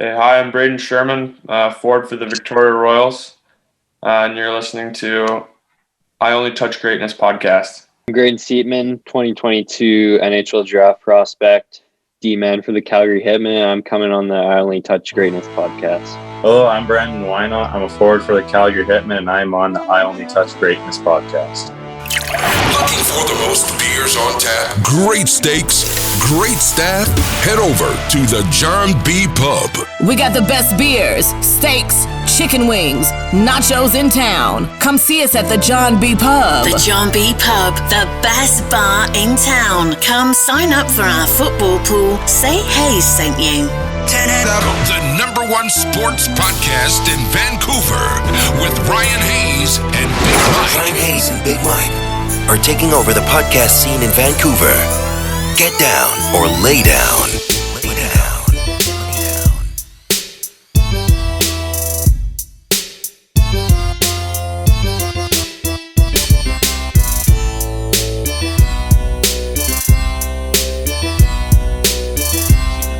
Hey, hi, I'm Brayden Schuurman, forward for the Victoria Royals, and you're listening to I Only Touch Greatness podcast. Grayden Siepmann, 2022 NHL draft prospect, D-man for the Calgary Hitmen. I'm coming on the I Only Touch Greatness podcast. Hello, I'm Whynott. I'm a forward for the Calgary Hitmen, and I'm on the I Only Touch Greatness podcast. Looking for the most beers on tap? Great steaks, great staff? Head over to the John B. Pub. We got the best beers, steaks, chicken wings, nachos in town. Come see us at the John B. Pub. The John B. Pub, the best bar in town. Come sign up for our football pool. Say Hayes sent you. The number one sports podcast in Vancouver with Ryan Hayes and Big Mike. Ryan Hayes and Big Mike are taking over the podcast scene in Vancouver. Get down or lay down. Lay down. Lay down.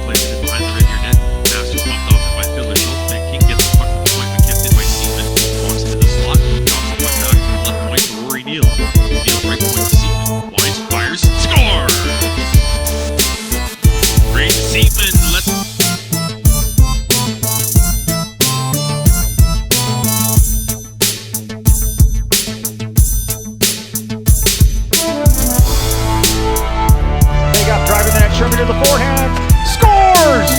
Plays it behind the red near net. Masters bumped off by Phil Schultz. Then King gets the puck from the point, but kept it by Siepmann. Walks to the slot, drops the puck back to the left point to Rory Neal. Neal right point to Siepmann. Wise fires, scores! Great Siepmann, let's... They got driving the net, Schuurman to the forehand, scores!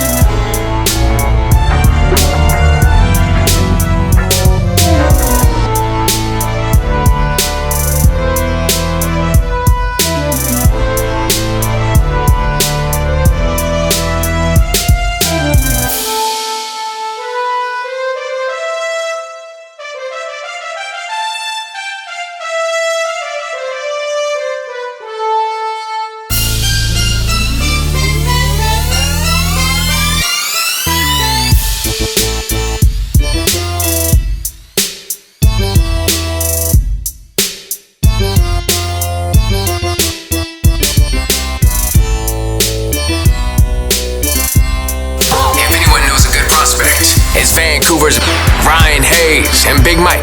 Vancouver's Ryan Hayes and Big Mike.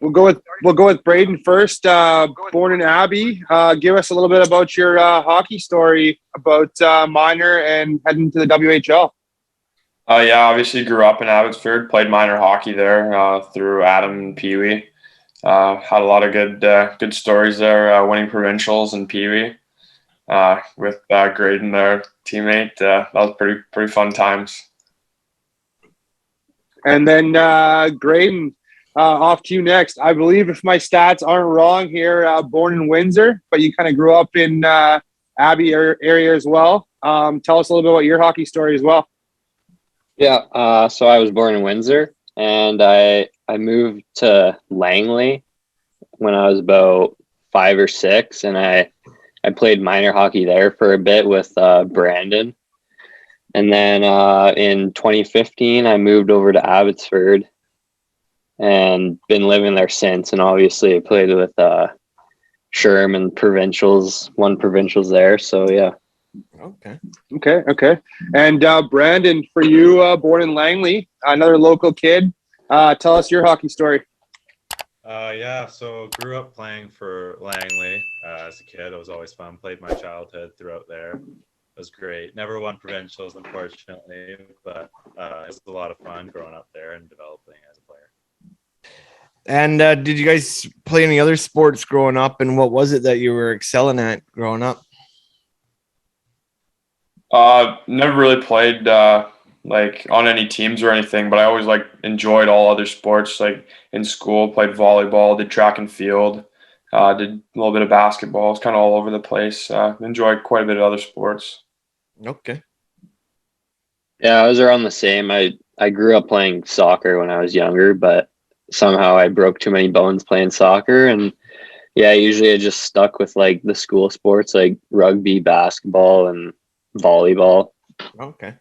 We'll go with Brayden first. Born in Abbey. Give us a little bit about your hockey story about minor and heading to the WHL. Yeah, obviously grew up in Abbotsford, played minor hockey there through Adam and Pee Wee. Had a lot of good stories there, winning provincials and Pee Wee. With Grayden, their teammate. That was pretty fun times. And then Grayden, off to you next. I believe if my stats aren't wrong here, born in Windsor, but you kind of grew up in Abbey area as well. Tell us a little bit about your hockey story as well. Yeah, so I was born in Windsor, and I moved to Langley when I was about 5 or 6, and I played minor hockey there for a bit with Brandon. And then in 2015, I moved over to Abbotsford and been living there since. And obviously I played with Schuurman provincials, won provincials there. So, yeah. Okay. And Brandon, for you, born in Langley, another local kid, tell us your hockey story. Yeah, so grew up playing for Langley as a kid. It was always fun. Played my childhood throughout there. It was great. Never won provincials, unfortunately, but it was a lot of fun growing up there and developing as a player. And did you guys play any other sports growing up? And what was it that you were excelling at growing up? Never really played like on any teams or anything, but I always enjoyed all other sports. Like in school, played volleyball, did track and field, did a little bit of basketball. It's kind of all over the place. Enjoyed quite a bit of other sports. Okay. Yeah, I was around the same. I grew up playing soccer when I was younger, but somehow I broke too many bones playing soccer. And yeah, usually I just stuck with the school sports like rugby, basketball, and volleyball. Okay.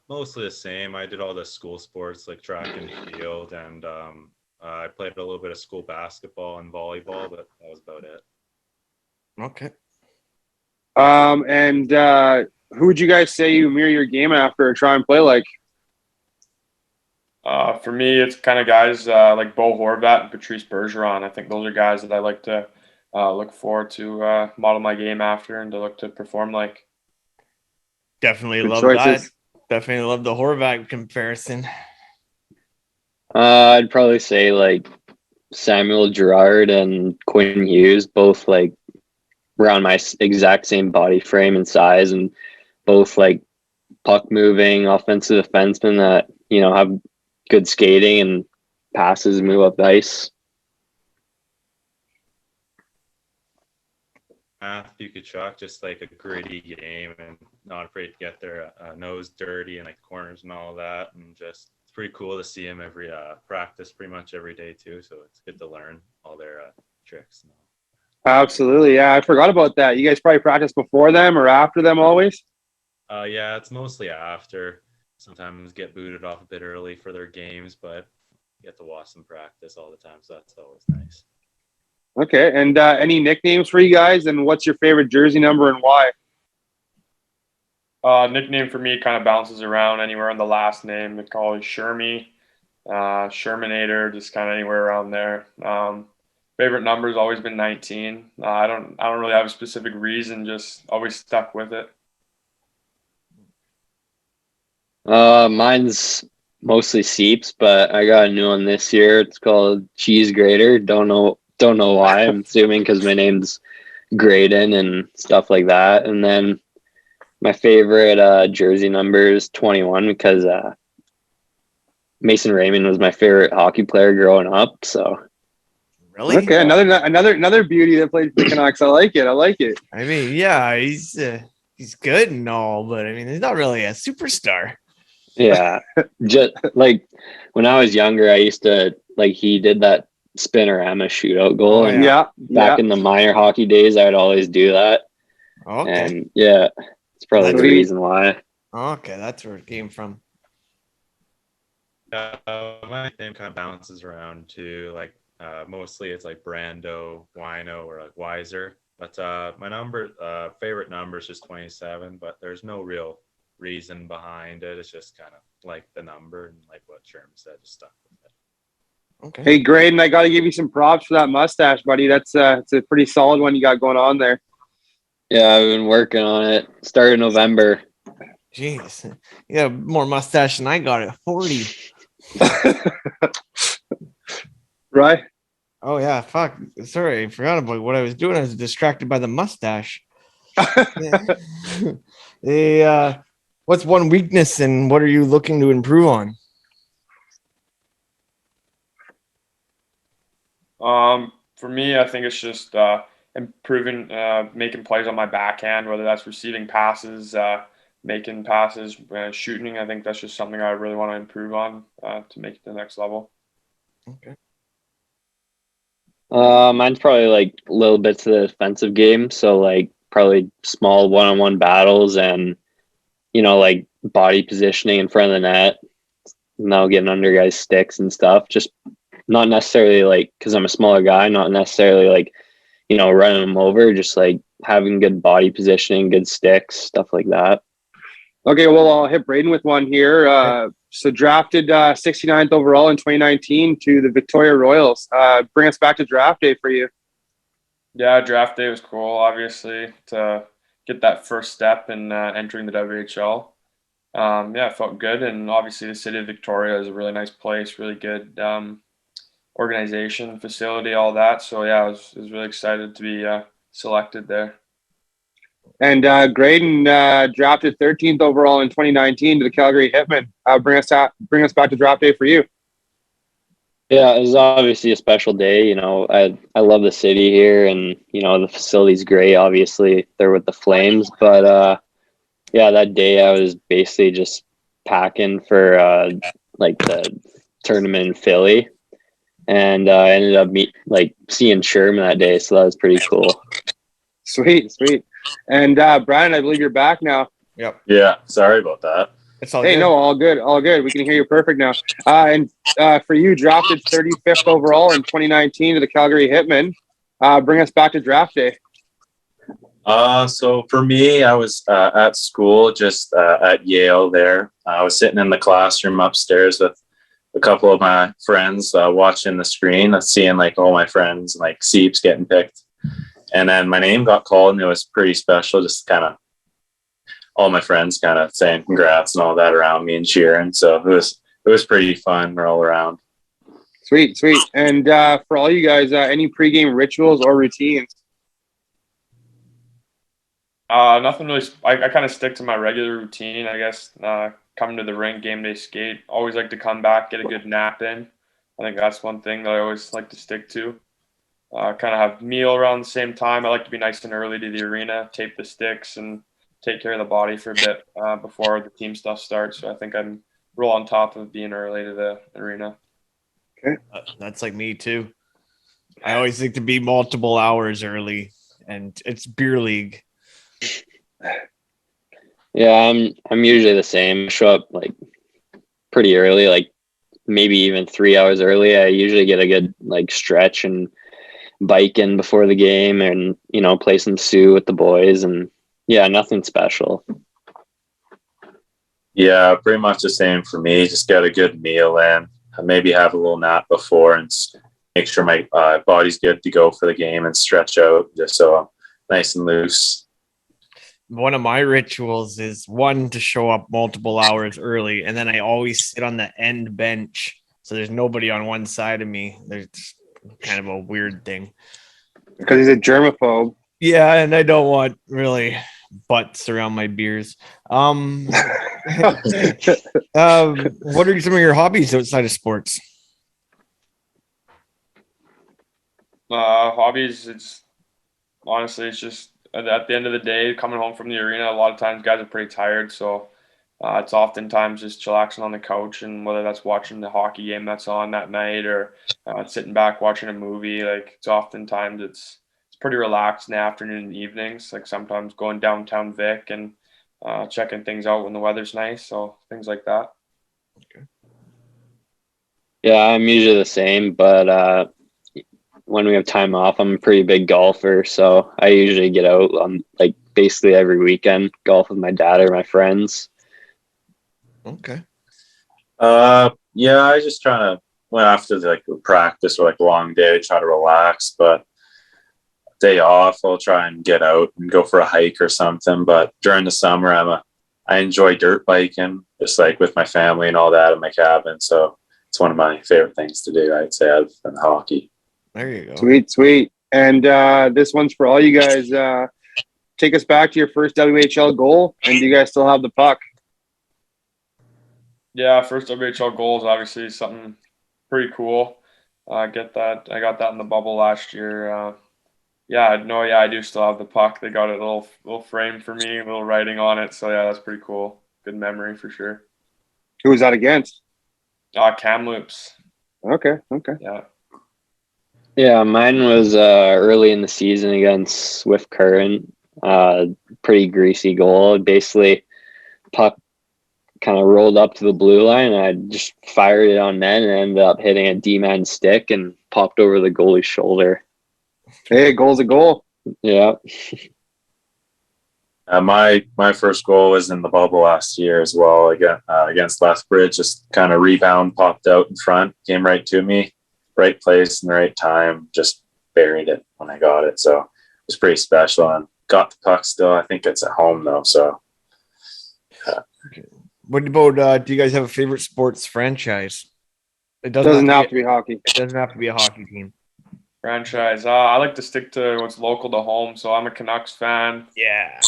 Mostly the same. I did all the school sports like track and field, and I played a little bit of school basketball and volleyball, but that was about it. Okay. And who would you guys say you mirror your game after or try and play like? For me, it's kind of guys like Bo Horvat and Patrice Bergeron. I think those are guys that I like to look forward to model my game after and to look to perform like. Definitely Good love choices. that. Definitely love the Horvat comparison. I'd probably say like Samuel Girard and Quinn Hughes, both like around my exact same body frame and size, and both like puck moving offensive defensemen that, you know, have good skating and passes, move up the ice. Matthew Tkachuk, just like a gritty game and not afraid to get their nose dirty and like corners and all that, and just it's pretty cool to see him every practice, pretty much every day too. So it's good to learn all their tricks. And all. Absolutely. Yeah, I forgot about that. You guys probably practice before them or after them always? Yeah, it's mostly after. Sometimes get booted off a bit early for their games, but you get to watch them practice all the time, so that's always nice. Okay. And any nicknames for you guys? And what's your favorite jersey number and why? Nickname for me kind of bounces around anywhere in the last name. They call it Shermy, Shermanator, just kind of anywhere around there. Favorite number's always been 19. I don't really have a specific reason, just always stuck with it. Mine's mostly Seeps, but I got a new one this year. It's called Cheese Grater. Don't know why. I'm assuming because my name's Grayden and stuff like that. And then my favorite jersey number is 21 because Mason Raymond was my favorite hockey player growing up. So Really? Okay, another beauty that played for the Canucks. I like it. I mean, yeah, he's good and all, but I mean, he's not really a superstar. yeah, just like when I was younger, I used to like he did that spinorama shootout goal. Oh, And Yeah. back in the minor hockey days, I'd always do that. Okay. And yeah, it's probably the Sweet. reason why. Okay, that's where it came from. My name kind of bounces around too. Like mostly it's like Brando, Whynott, or like Wiser. But my favorite number is just 27. But there's no real reason behind it. It's just kind of like the number and like what Sherman said, just stuck with it. Okay. Hey, Grayden, I got to give you some props for that mustache, buddy. It's a pretty solid one you got going on there. Yeah, I've been working on it. Started November. Jeez, you got more mustache than I got at 40. Right? Oh yeah, fuck. Sorry, I forgot about what I was doing. I was distracted by the mustache. What's one weakness and what are you looking to improve on? For me, I think it's just improving, making plays on my backhand, whether that's receiving passes, making passes, shooting. I think that's just something I really want to improve on to make it to the next level. Okay. Mine's probably like little bits of the defensive game. So like probably small one-on-one battles and, you know, like body positioning in front of the net. Now getting under guys' sticks and stuff. Just not necessarily like, because I'm a smaller guy, not necessarily like, you know, running them over, just like having good body positioning, good sticks, stuff like that. Okay, well, I'll hit Brayden with one here. So drafted 69th overall in 2019 to the Victoria Royals. Bring us back to draft day for you. Yeah, draft day was cool, obviously, to get that first step in entering the WHL. Yeah, it felt good. And obviously the city of Victoria is a really nice place, really good organization, facility, all that. So, yeah, I was really excited to be selected there. And Grayden drafted 13th overall in 2019 to the Calgary Hitmen. Bring us back to draft day for you. Yeah, it was obviously a special day. You know, I love the city here, and you know the facility's great. Obviously, they're with the Flames, but yeah, that day I was basically just packing for like the tournament in Philly, and I ended up seeing Schuurman that day, so that was pretty cool. Sweet. And Brandon, I believe you're back now. Yep. Yeah, sorry about that. It's all Hey, good. no, all good. We can hear you perfect now. And for you, drafted 35th overall in 2019 to the Calgary Hitmen. Bring us back to draft day. So for me, I was at school, just at Yale there. I was sitting in the classroom upstairs with a couple of my friends watching the screen, seeing like all my friends, like Sieps getting picked. And then my name got called, and it was pretty special, just kind of all my friends kind of saying congrats and all that around me and cheering. So it was pretty fun all around. Sweet. And for all you guys, any pregame rituals or routines? Nothing really. I kind of stick to my regular routine, I guess. Coming to the rink, game day skate. Always like to come back, get a good nap in. I think that's one thing that I always like to stick to. Kind of have meal around the same time. I like to be nice and early to the arena, tape the sticks, and take care of the body for a bit before the team stuff starts. So I think I'm real on top of being early to the arena. Okay. That's like me too. I always like to be multiple hours early, and it's beer league. Yeah, I'm usually the same. I show up like pretty early, like maybe even 3 hours early. I usually get a good like stretch and bike in before the game, and play some Sioux with the boys, and yeah, nothing special. Yeah, pretty much the same for me. Just get a good meal in, maybe have a little nap before, and make sure my body's good to go for the game, and stretch out just so I'm nice and loose. One of my rituals is to show up multiple hours early, and then I always sit on the end bench, so there's nobody on one side of me. There's kind of a weird thing because he's a germaphobe. Yeah, and I don't want really butts around my beers. What are some of your hobbies outside of sports? Hobbies, it's just at the end of the day, coming home from the arena, a lot of times guys are pretty tired, so it's oftentimes just chillaxing on the couch, and whether that's watching the hockey game that's on that night or sitting back watching a movie. Like it's pretty relaxed in the afternoon and evenings. Like sometimes going downtown Vic and checking things out when the weather's nice, so things like that. Okay. Yeah, I'm usually the same, but when we have time off, I'm a pretty big golfer, so I usually get out on like basically every weekend, golf with my dad or my friends. Okay. Yeah, I just try to, when after like practice or like a long day, I try to relax, but day off, I'll try and get out and go for a hike or something. But during the summer, I enjoy dirt biking, just like with my family and all that in my cabin. So it's one of my favorite things to do, I'd say, other than hockey. There you go. Sweet. And this one's for all you guys. Take us back to your first WHL goal, and do you guys still have the puck? Yeah, first WHL goal is obviously something pretty cool. I got that in the bubble last year. I do still have the puck. They got a little frame for me, a little writing on it. So yeah, that's pretty cool. Good memory for sure. Who was that against? Kamloops. Okay. Yeah. Yeah, mine was early in the season against Swift Current. Pretty greasy goal. Basically, puck kind of rolled up to the blue line, and I just fired it on net and ended up hitting a D-man stick and popped over the goalie's shoulder. Hey, goal's a goal. Yeah. My first goal was in the bubble last year as well. Against Lethbridge, just kind of rebound, popped out in front, came right to me. Right place in the right time, just buried it when I got it. So it was pretty special, and got the puck still. I think it's at home though. So okay. What about do you guys have a favorite sports franchise? It doesn't have to be hockey. It doesn't have to be a hockey team. Franchise. I like to stick to what's local to home, so I'm a Canucks fan. Yeah.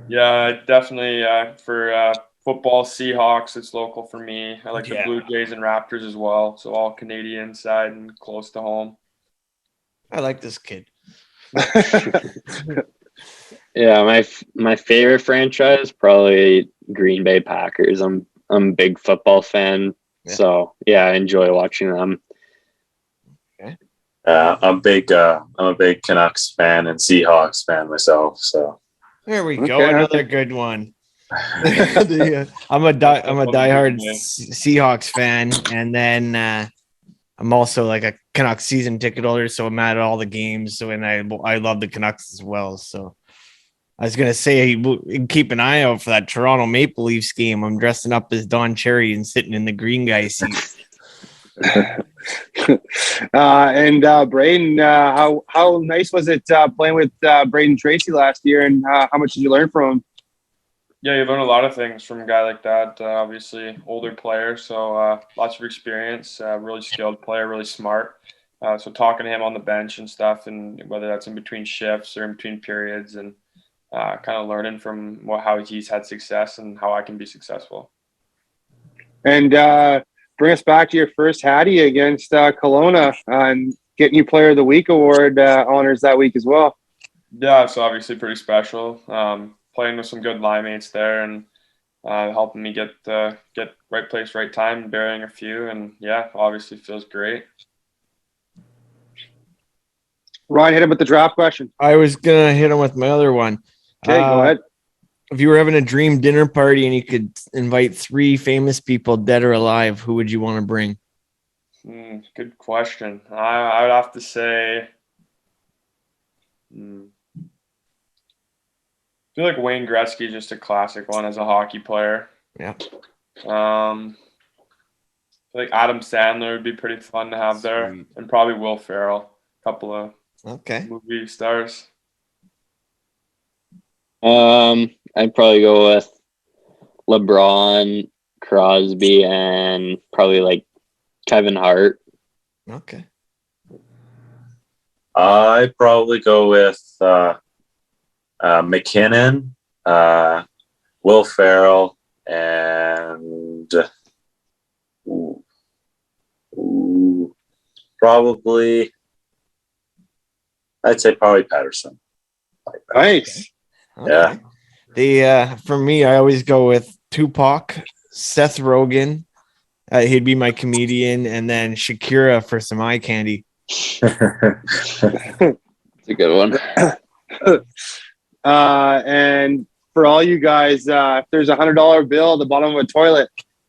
Yeah, definitely for football, Seahawks, it's local for me. I like the Blue Jays and Raptors as well. So all Canadian side and close to home. I like this kid. Yeah, my favorite franchise probably Green Bay Packers. I'm a big football fan, so yeah, I enjoy watching them. Okay. I'm a big Canucks fan and Seahawks fan myself. So there we go, another good one. I'm a diehard Seahawks fan, and then I'm also like a Canucks season ticket holder, so I'm at all the games. So and I love the Canucks as well. So I was gonna say keep an eye out for that Toronto Maple Leafs game. I'm dressing up as Don Cherry and sitting in the green guy seat. Brayden, how nice was it playing with Brayden Tracey last year, and how much did you learn from him? Yeah, you learn a lot of things from a guy like that. Obviously, older player, so lots of experience. Really skilled player, really smart. So talking to him on the bench and stuff, and whether that's in between shifts or in between periods, and kind of learning from how he's had success and how I can be successful. And bring us back to your first Hattie against Kelowna and getting you Player of the Week award honors that week as well. Yeah, it's obviously pretty special. Playing with some good line mates there and helping me get right place, right time, burying a few, and yeah, obviously feels great. Ryan, hit him with the draft question. I was gonna hit him with my other one. Okay, go ahead. If you were having a dream dinner party and you could invite 3 famous people, dead or alive, who would you want to bring? Good question. I would have to say, I feel like Wayne Gretzky is just a classic one as a hockey player. Yeah. I feel like Adam Sandler would be pretty fun to have there, and probably Will Ferrell, a couple of movie stars. I'd probably go with LeBron, Crosby, and probably like Kevin Hart. Okay. I'd probably go with McKinnon, Will Ferrell, and probably I'd say probably Patterson. Nice. Yeah. For me, I always go with Tupac, Seth Rogen. He'd be my comedian, and then Shakira for some eye candy. It's a good one. And for all you guys, if there's $100 bill at the bottom of a toilet,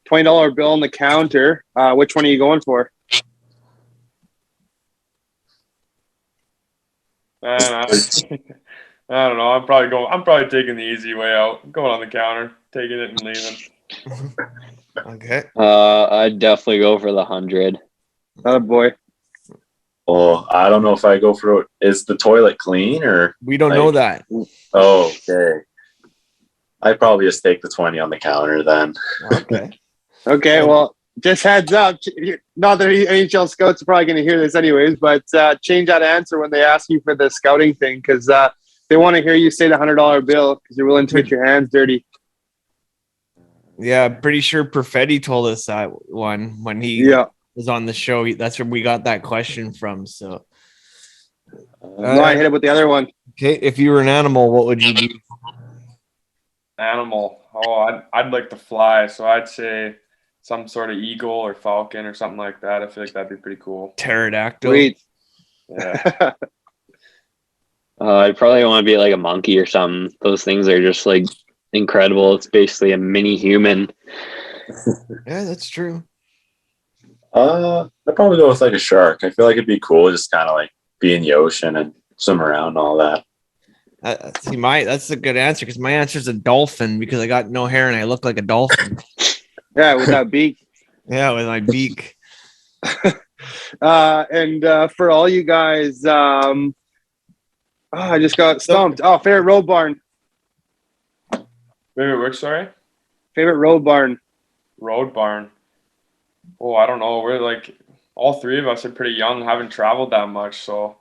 $20 bill on the counter, which one are you going for? I don't know. I'm probably taking the easy way out. I'm going on the counter, taking it and leaving. Okay. I'd definitely go for the 100. Oh boy. Oh, I don't know if I go for it. Is the toilet clean or we don't know that? Oh, okay. I'd probably just take the 20 on the counter then. Okay. Okay. Well, just heads up. Not that NHL scouts are probably going to hear this anyways, but change that answer when they ask you for the scouting thing, because they want to hear you say the $100 bill because you're willing to get your hands dirty. Yeah, I'm pretty sure Perfetti told us that one when he was on the show. That's where we got that question from. So, I hit it with the other one. Okay, if you were an animal, what would you be? Animal. Oh, I'd like to fly, so I'd say some sort of eagle or falcon or something like that. I feel like that'd be pretty cool. Pterodactyl. Sweet. Yeah. I'd probably want to be like a monkey or something. Those things are just like incredible. It's basically a mini human. Yeah, that's true. I'd probably go with like a shark. I feel like it'd be cool just kind of like be in the ocean and swim around and all that. That's a good answer, because my answer is a dolphin, because I got no hair and I look like a dolphin. Yeah, with that beak. Yeah, with my beak. And for all you guys, I just got stumped. Oh, favorite road barn. Favorite which, sorry? Favorite road barn. Road barn. Oh, I don't know. We're like, all 3 of us are pretty young, haven't traveled that much, so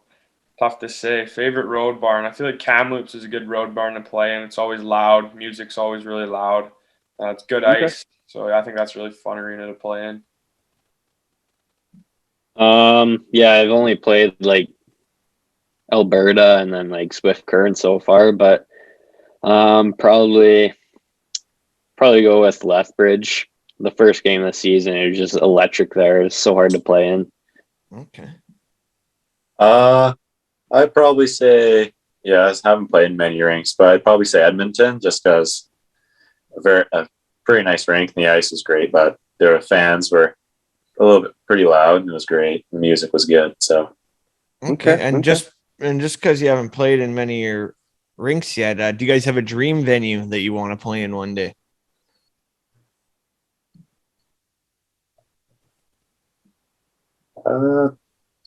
tough to say. Favorite road barn. I feel like Kamloops is a good road barn to play in. It's always loud. Music's always really loud. It's good ice. So yeah, I think that's really fun arena to play in. Yeah, I've only played like Alberta and then like Swift Current so far, but probably go with Lethbridge. The first game of the season, it was just electric there. It was so hard to play in. Okay. I'd probably say, I haven't played in many rinks, but I'd probably say Edmonton, just because a pretty nice rink and the ice was great, but their fans were a little bit pretty loud, and it was great. The music was good. So Okay. And just because you haven't played in many of your rinks yet, do you guys have a dream venue that you want to play in one day?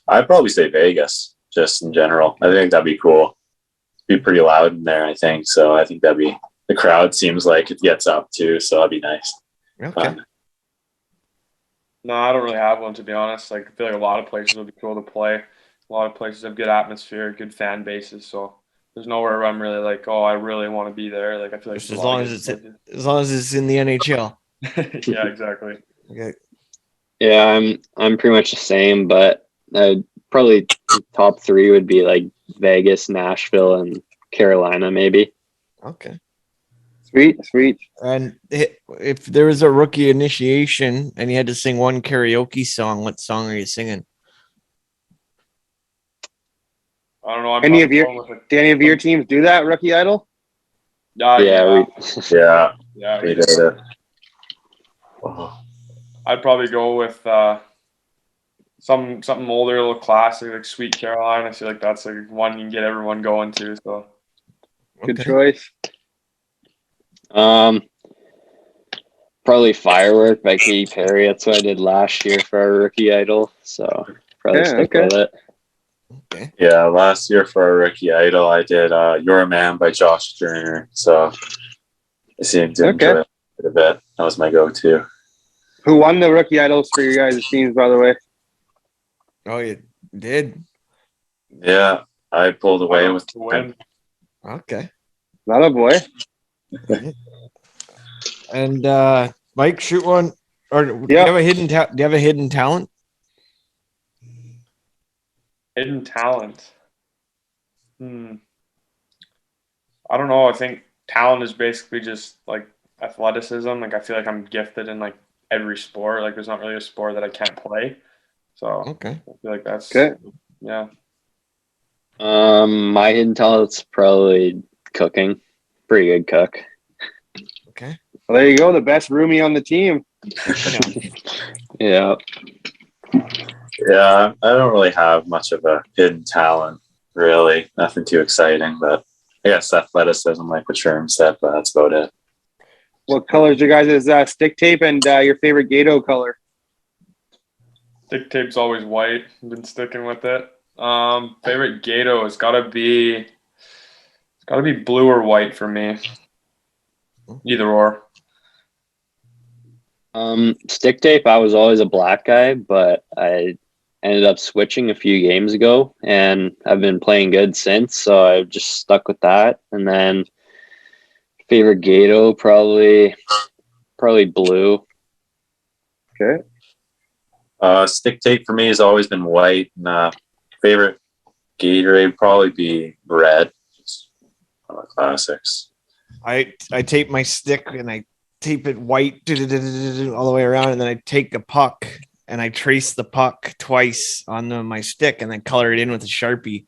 I'd probably say Vegas, just in general. I think that'd be cool. Be pretty loud in there, I think. So I think that'd be, the crowd seems like it gets up too, so that'd be nice. Okay. No, I don't really have one, to be honest. Like, I feel like a lot of places would be cool to play. A lot of places have good atmosphere, good fan bases. So there's nowhere where I'm really like, oh, I really want to be there. Like, I feel like Just as long as it's in the NHL. Yeah, exactly. Okay. Yeah, I'm pretty much the same, but probably top 3 would be like Vegas, Nashville, and Carolina, maybe. Okay. Sweet. And if there was a rookie initiation and you had to sing one karaoke song, what song are you singing? I don't know. Do any of your teams do that, Rookie Idol? Yeah. We did it. I'd probably go with something older, a little classic, like Sweet Caroline. I feel like that's like one you can get everyone going to. So good choice. Probably Firework by Katy Perry. That's what I did last year for our Rookie Idol. So probably stick with it. Okay. Yeah, last year for our Rookie Idol, I did You're a Man by Josh Turner. So I seemed to enjoy it a bit. That was my go-to. Who won the Rookie Idols for you guys' teams, by the way? Oh, you did? Yeah, I pulled away with the win. Okay. Not a boy. And Mike, shoot one. Or do you have a hidden talent? hidden talent. I don't know. I think talent is basically just like athleticism. Like I feel like I'm gifted in like every sport. Like there's not really a sport that I can't play. So okay, I feel like that's good. Yeah. My hidden talent's probably cooking. Pretty good cook. Okay. Well, there you go. The best roomie on the team. Yeah. Yeah, I don't really have much of a hidden talent, really. Nothing too exciting, but I guess athleticism, like what Sherm said, but that's about it. What colors your guys' stick tape and your favorite Gato color? Stick tape's always white. I've been sticking with it. Favorite Gato has gotta be blue or white for me. Either or. Stick tape, I was always a black guy, but I ended up switching a few games ago and I've been playing good since, so I've just stuck with that. And then favorite Gato, probably blue. Okay. Stick tape for me has always been white. And, favorite Gatorade would probably be red. Just one of the classics. I tape my stick and I tape it white all the way around, and then I take a puck and I trace the puck twice on my stick and then color it in with a Sharpie.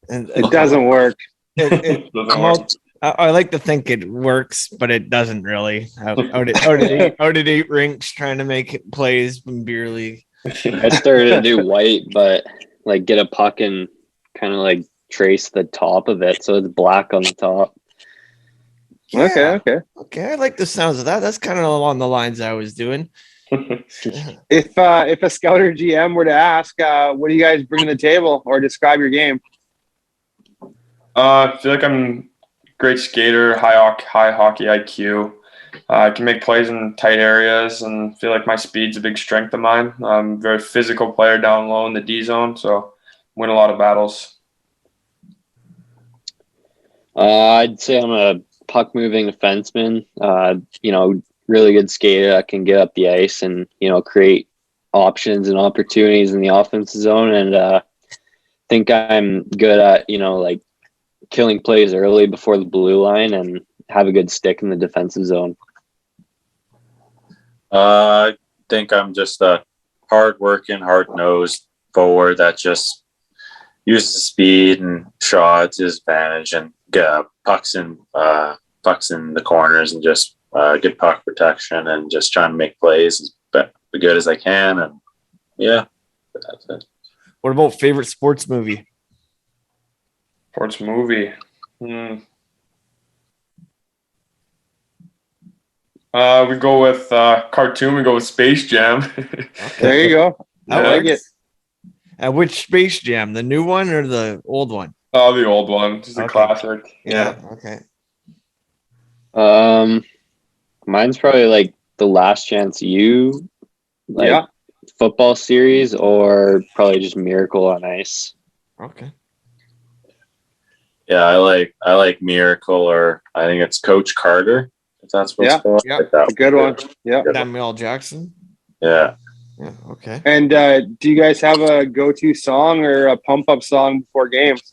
And it doesn't work. I like to think it works, but it doesn't really. Out at 8 rinks trying to make it plays in beer league. I started to do white, but like get a puck and kind of like trace the top of it so it's black on the top. Yeah. Okay. I like the sounds of that. That's kind of along the lines I was doing. If a scout or GM were to ask, what do you guys bring to the table or describe your game? I feel like I'm a great skater, high hockey IQ. I can make plays in tight areas and feel like my speed's a big strength of mine. I'm a very physical player down low in the D zone, so win a lot of battles. I'd say I'm a puck moving defenseman. Really good skater. I can get up the ice and create options and opportunities in the offensive zone, and think I'm good at like killing plays early before the blue line and have a good stick in the defensive zone. I think I'm just a hard-working, hard-nosed forward that just uses speed and shot to his advantage and get pucks in the corners and just get puck protection and just trying to make plays as as good as I can, and yeah, that's it. What about favorite sports movie? Sports movie. We go with cartoon. We go with Space Jam. There you go. I like it. Which Space Jam? The new one or the old one? Oh, the old one. Just a classic. Yeah. Okay. Mine's probably like The Last Chance You, like football series, or probably just Miracle on Ice. Okay. Yeah, I like Miracle, or I think it's Coach Carter. If that's what's called. Yeah, like that. Good one. Yeah. Samuel Jackson. Yeah. Yeah. Okay. And do you guys have a go-to song or a pump-up song before games?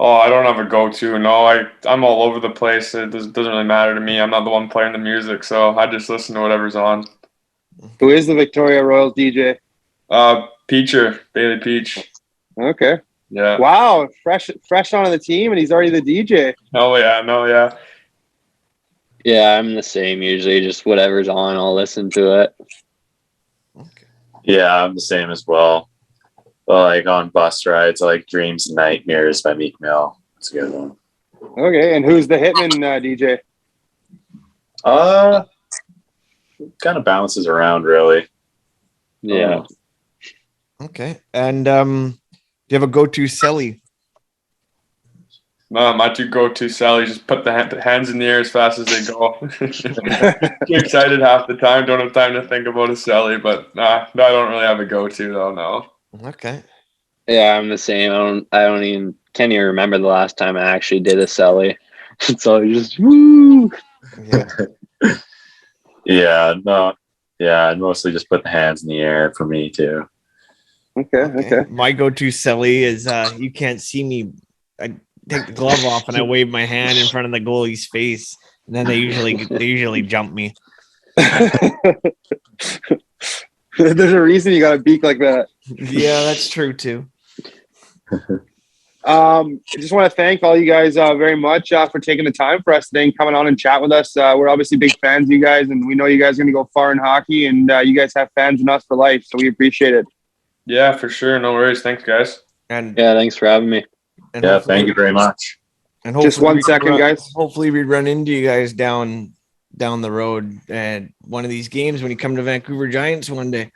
Oh, I don't have a go-to. No, I'm all over the place. It doesn't really matter to me. I'm not the one playing the music, so I just listen to whatever's on. Who is the Victoria Royals DJ? Peacher, Bailey Peach. Okay. Yeah. Wow, fresh onto the team, and he's already the DJ. Oh yeah, no, yeah. Yeah, I'm the same usually. Just whatever's on, I'll listen to it. Yeah, I'm the same as well. But like on bus rides, I like Dreams and Nightmares by Meek Mill. That's a good one. Okay, and who's the Hitman DJ? Kind of bounces around, really. Yeah. Okay. And do you have a go-to celly? My two go-to Sally, just put the hands in the air as fast as they go. Too excited half the time. Don't have time to think about a Sally, but I don't really have a go-to though. No. Okay. Yeah, I'm the same. Can't even remember the last time I actually did a celly. It's always just woo. Yeah. Yeah, no. Yeah, I'd mostly just put the hands in the air for me too. Okay. My go-to celly is you can't see me. I take the glove off and I wave my hand in front of the goalie's face, and then they usually jump me. There's a reason you got a beak like that. Yeah, that's true too. I just want to thank all you guys very much for taking the time for us today and coming on and chat with us. We're obviously big fans of you guys, and we know you guys are going to go far in hockey, and you guys have fans in us for life, so we appreciate it. Yeah, for sure. No worries. Thanks, guys. And yeah, thanks for having me. Yeah, thank you very much. And just 1 second, guys. Hopefully, we run into you guys down the road at one of these games when you come to Vancouver Giants one day.